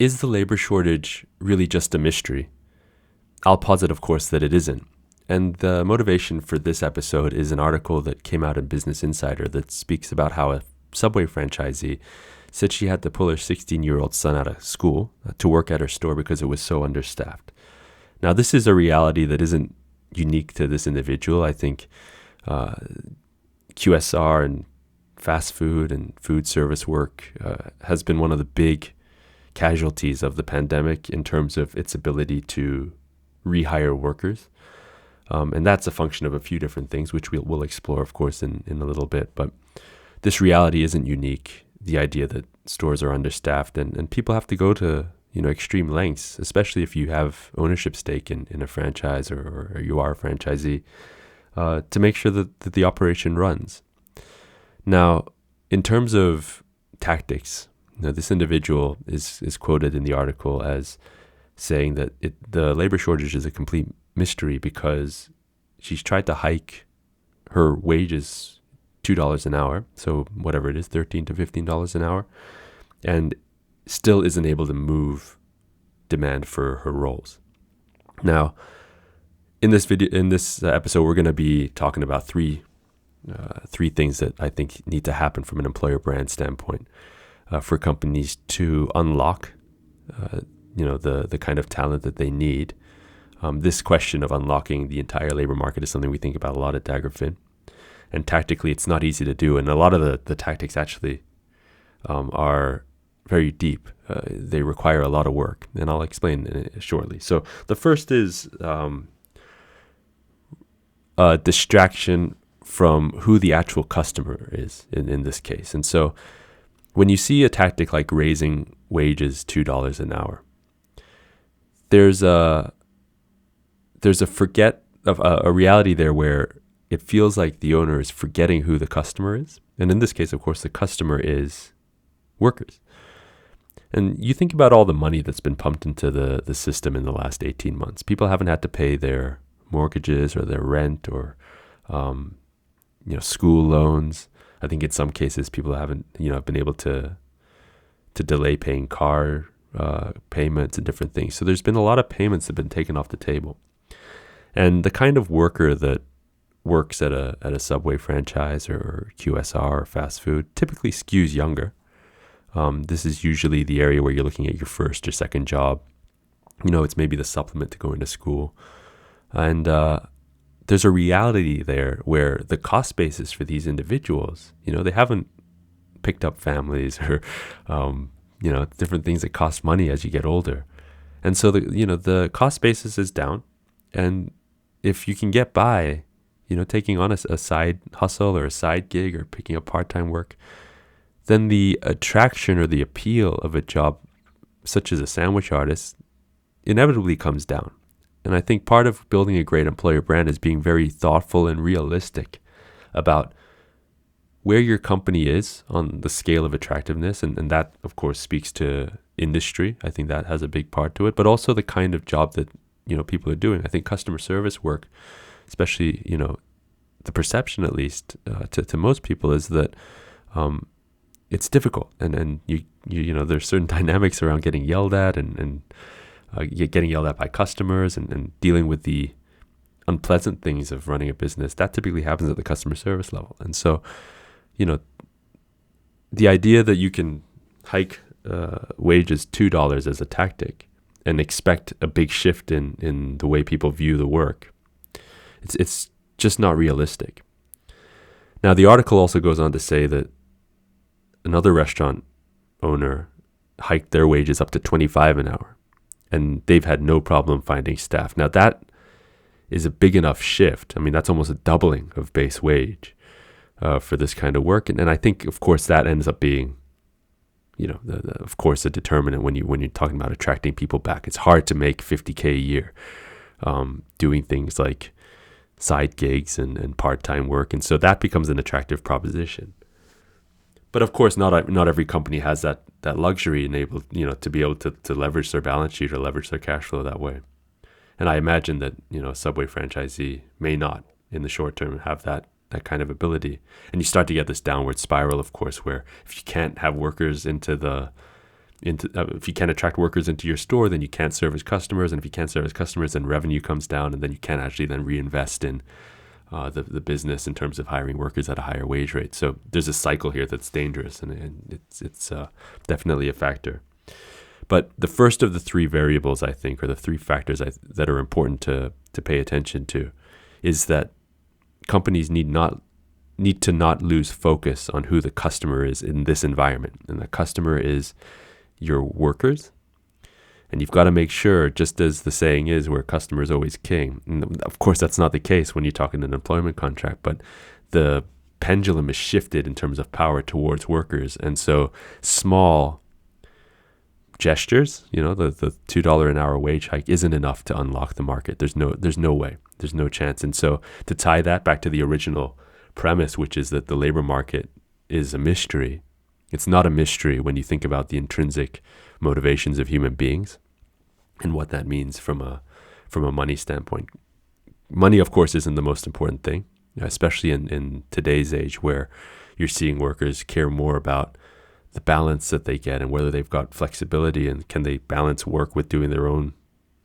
is the labor shortage really just a mystery? I'll posit, of course, that it isn't. And the motivation for this episode is an article that came out in Business Insider that speaks about how a Subway franchisee said she had to pull her 16-year-old son out of school to work at her store because it was so understaffed. Now, this is a reality that isn't unique to this individual. I think QSR and fast food and food service work has been one of the big casualties of the pandemic in terms of its ability to rehire workers. And that's a function of a few different things, which we'll explore, of course, in a little bit. But this reality isn't unique. The idea that stores are understaffed and people have to go to extreme lengths, especially if you have ownership stake in a franchise or you are a franchisee, to make sure that the operation runs. Now, in terms of tactics, this individual is quoted in the article as saying that the labor shortage is a complete mystery because she's tried to hike her wages $2 an hour, so whatever it is, $13 to $15 an hour, and still isn't able to move demand for her roles. Now, in this episode, we're going to be talking about three things that I think need to happen from an employer brand standpoint for companies to unlock, the kind of talent that they need. This question of unlocking the entire labor market is something we think about a lot at Daggerfinn. And tactically, it's not easy to do. And a lot of the tactics actually are very deep. They require a lot of work. And I'll explain shortly. So the first is distraction from who the actual customer is in this case. And so when you see a tactic like raising wages $2 an hour, there's a reality there where it feels like the owner is forgetting who the customer is. And in this case, of course, the customer is workers. And you think about all the money that's been pumped into the system in the last 18 months. People haven't had to pay their mortgages or their rent or school loans. I think in some cases people haven't been able to delay paying car payments and different things. So there's been a lot of payments that have been taken off the table. And the kind of worker that works at a Subway franchise or QSR or fast food typically skews younger. This is usually the area where you're looking at your first or second job. It's maybe the supplement to going to school. And there's a reality there where the cost basis for these individuals, they haven't picked up families or, different things that cost money as you get older. And so the cost basis is down. And if you can get by, taking on a side hustle or a side gig or picking up part-time work, then the attraction or the appeal of a job such as a sandwich artist inevitably comes down. And I think part of building a great employer brand is being very thoughtful and realistic about where your company is on the scale of attractiveness. And that, of course, speaks to industry. I think that has a big part to it, but also the kind of job that, people are doing. I think customer service work, especially, the perception, at least to most people, is that it's difficult. And there's certain dynamics around getting yelled at and getting yelled at by customers and dealing with the unpleasant things of running a business. That typically happens at the customer service level. And so, the idea that you can hike wages $2 as a tactic and expect a big shift in the way people view the work, it's just not realistic. Now, the article also goes on to say that another restaurant owner hiked their wages up to $25 an hour, and they've had no problem finding staff. Now, that is a big enough shift. I mean, that's almost a doubling of base wage for this kind of work. And I think, of course, that ends up being, of course, a determinant when you're talking about attracting people back. It's hard to make $50K a year doing things like side gigs and part-time work. And so that becomes an attractive proposition. But of course, not every company has that luxury and able, to be able to leverage their balance sheet or leverage their cash flow that way. And I imagine that, a Subway franchisee may not in the short term have that kind of ability. And you start to get this downward spiral, of course, where if you can't have workers into the if you can't attract workers into your store, then you can't service customers, and if you can't service customers, then revenue comes down, and then you can't actually then reinvest in the business in terms of hiring workers at a higher wage rate. So there's a cycle here that's dangerous, and it's definitely a factor. But the first of the three variables, I think, or the three factors that are important to pay attention to, is that companies need to not lose focus on who the customer is in this environment. And the customer is your workers. And you've got to make sure, just as the saying is, where customer is always king. And of course, that's not the case when you're talking an employment contract, but the pendulum is shifted in terms of power towards workers. And so small gestures, the $2 an hour wage hike isn't enough to unlock the market. There's no way. There's no chance. And so to tie that back to the original premise, which is that the labor market is a mystery, it's not a mystery when you think about the intrinsic motivations of human beings and what that means from a money standpoint. Money, of course, isn't the most important thing, especially in today's age where you're seeing workers care more about the balance that they get and whether they've got flexibility and can they balance work with doing their own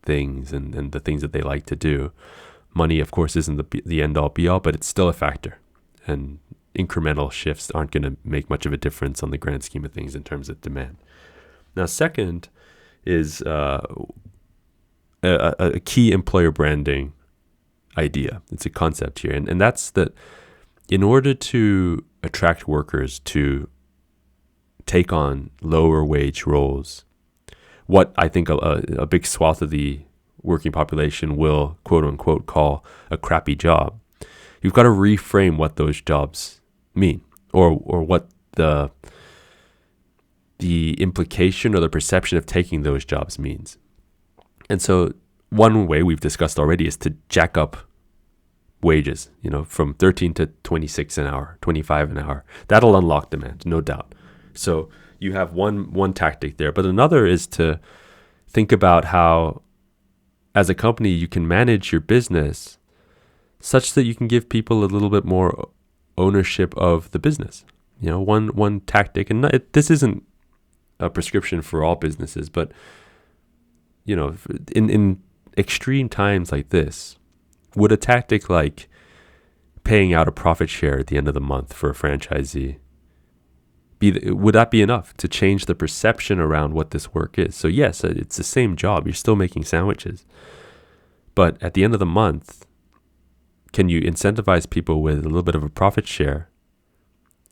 things and the things that they like to do. Money, of course, isn't the end-all be-all, but it's still a factor. And incremental shifts aren't going to make much of a difference on the grand scheme of things in terms of demand. Now, second is a key employer branding idea. It's a concept here. And that's that in order to attract workers to take on lower wage roles, what I think a big swath of the working population will, quote unquote, call a crappy job, you've got to reframe what those jobs mean, or what the implication or the perception of taking those jobs means. And so one way we've discussed already is to jack up wages, from 13 to 26 an hour, 25 an hour. That'll unlock demand, no doubt. So you have one tactic there, but another is to think about how, as a company, you can manage your business such that you can give people a little bit more ownership of the business. One tactic, and this isn't a prescription for all businesses, but in extreme times like this, would a tactic like paying out a profit share at the end of the month for a franchisee would that be enough to change the perception around what this work is? So yes, it's the same job. You're still making sandwiches. But at the end of the month, can you incentivize people with a little bit of a profit share?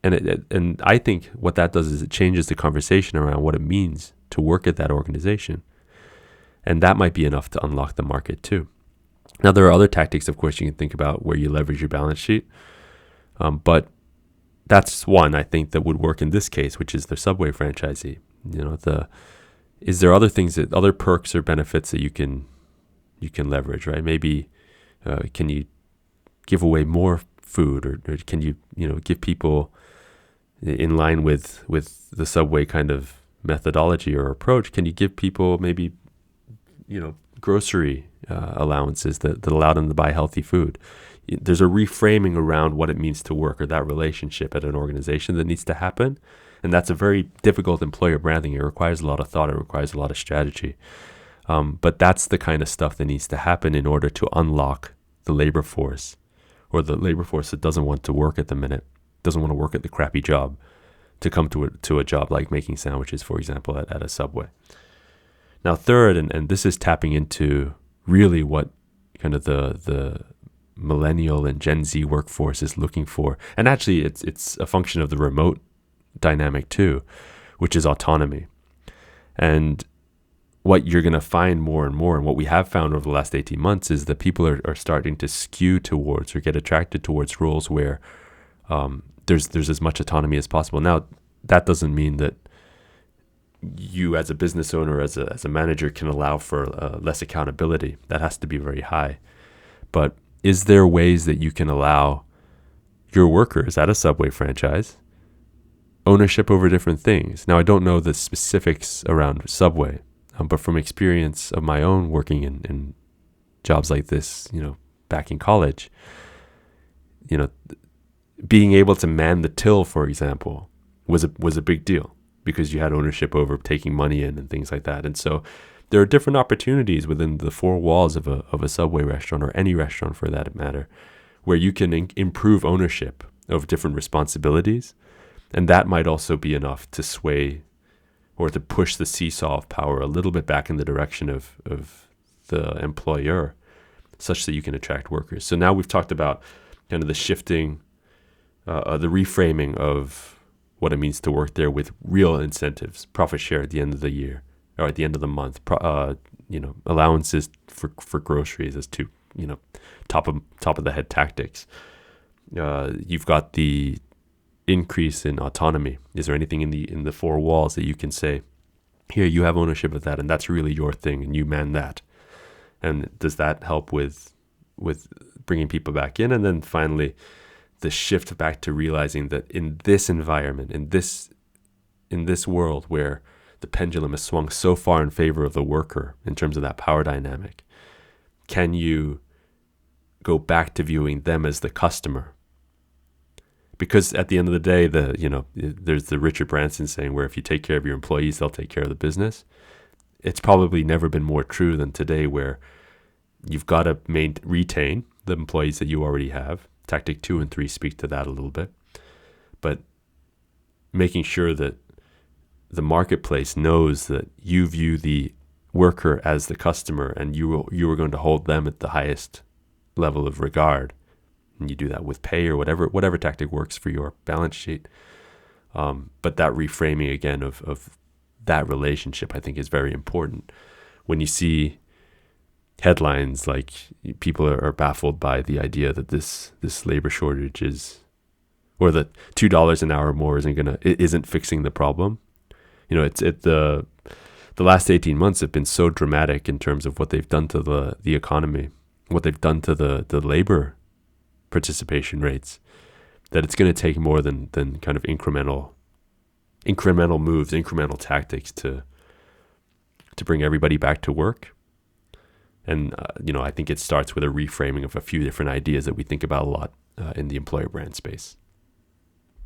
And I think what that does is it changes the conversation around what it means to work at that organization. And that might be enough to unlock the market too. Now, there are other tactics, of course, you can think about where you leverage your balance sheet. But that's one, I think, that would work in this case, which is the Subway franchisee. Is there other perks or benefits that you can leverage, right? Maybe can you give away more food, or can you give people in line with the Subway kind of methodology or approach? Can you give people maybe grocery allowances that allow them to buy healthy food? There's a reframing around what it means to work, or that relationship at an organization that needs to happen. And that's a very difficult employer branding. It requires a lot of thought. It requires a lot of strategy. But that's the kind of stuff that needs to happen in order to unlock the labor force, or the labor force that doesn't want to work at the minute, doesn't want to work at the crappy job, to come to a job like making sandwiches, for example, at a Subway. Now, third, and this is tapping into really what kind of the millennial and Gen Z workforce is looking for. And actually, it's a function of the remote dynamic too, which is autonomy. And what you're going to find more and more, and what we have found over the last 18 months, is that people are starting to skew towards or get attracted towards roles where there's as much autonomy as possible. Now, that doesn't mean that you as a business owner, as a manager, can allow for less accountability. That has to be very high. But is there ways that you can allow your workers at a Subway franchise ownership over different things? Now, I don't know the specifics around Subway, but from experience of my own working in jobs like this, back in college, being able to man the till, for example, was a big deal. because you had ownership over taking money in and things like that. And so there are different opportunities within the four walls of a Subway restaurant, or any restaurant for that matter, where you can improve ownership of different responsibilities. And that might also be enough to sway or to push the seesaw of power a little bit back in the direction of the employer, such that you can attract workers. So now we've talked about kind of the shifting, the reframing of what it means to work there with real incentives, profit share at the end of the year or at the end of the month, allowances for groceries as to, top of the head tactics. You've got the increase in autonomy. Is there anything in the four walls that you can say, here, you have ownership of that, and that's really your thing, and you man that? And does that help with bringing people back in? And then finally, the shift back to realizing that in this environment, in this world where the pendulum has swung so far in favor of the worker in terms of that power dynamic, can you go back to viewing them as the customer? Because at the end of the day, there's the Richard Branson saying, where if you take care of your employees, they'll take care of the business. It's probably never been more true than today, where you've got to retain the employees that you already have. Tactic 2 and 3 speak to that a little bit. But making sure that the marketplace knows that you view the worker as the customer, and you are going to hold them at the highest level of regard. And you do that with pay or whatever tactic works for your balance sheet. But that reframing again of that relationship, I think, is very important. When you see headlines like people are baffled by the idea that this labor shortage is, or that $2 an hour more isn't fixing the problem. The last 18 months have been so dramatic in terms of what they've done to the economy, what they've done to the labor participation rates, that it's going to take more than kind of incremental moves, incremental tactics to bring everybody back to work. And I think it starts with a reframing of a few different ideas that we think about a lot in the employer brand space.